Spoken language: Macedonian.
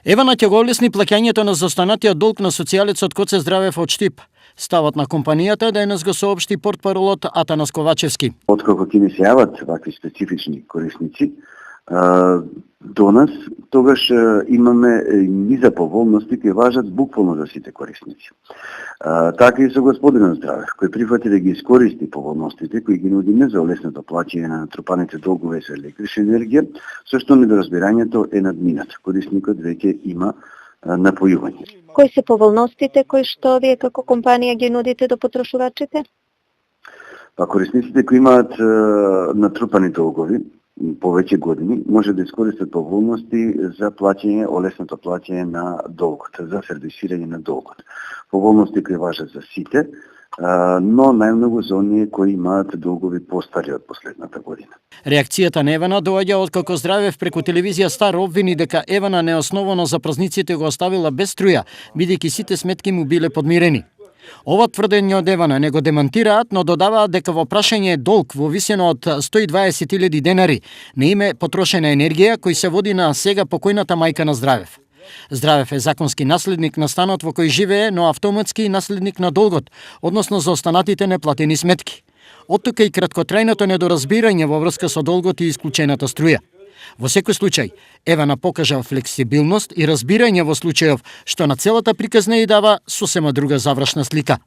Евана ќе го олесни плаќањето на застанатиот долг на социјалецот Коце Здравев од Штип. Ставот на компанијата денес го соопшти портпаролот Атанас Ковачевски. Откако ќе ни се јават вакви специфични корисници, до нас тогаш имаме низа поволности кои важат буквално за сите корисници. Така и со господин Здравев, кој прифати да ги искористи поволностите кои ги нудиме за олеснато плаќање на натрупаните долгове со електрична енергија, со што недоразбирањето е надминато. Корисникот веќе има напојување. Кои се поволностите кои што вие како компанија ги нудите до потрошувачите? Корисниците кои имаат натрупани долгови повеќе години може да искористат поволности за плаќање, олеснато плаќање на долгот, за сервисирање на долгот. Поволности кои важат за сите, но најмногу за оние кои имаат долгови постари од последната година. Реакцијата на Евана доаѓа откако Здравев преку телевизија Стар обвини дека Евана неосновано за празниците го оставила без струја, бидејќи сите сметки му биле подмирени. Ова тврдење од Евана не го демантираат, но додаваат дека во прашање долг во висина од 120.000 денари на име потрошена енергија кој се води на сега покојната мајка на Здравев. Здравев е законски наследник на станот во кој живее, но автоматски наследник на долгот, односно за останатите неплатени сметки. Оттука и краткотрајното недоразбирање во врска со долгот и исклучената струја. Во секој случај, Евана покажа флексибилност и разбирање во случајов што на целата приказна и дава сосема друга завршна слика.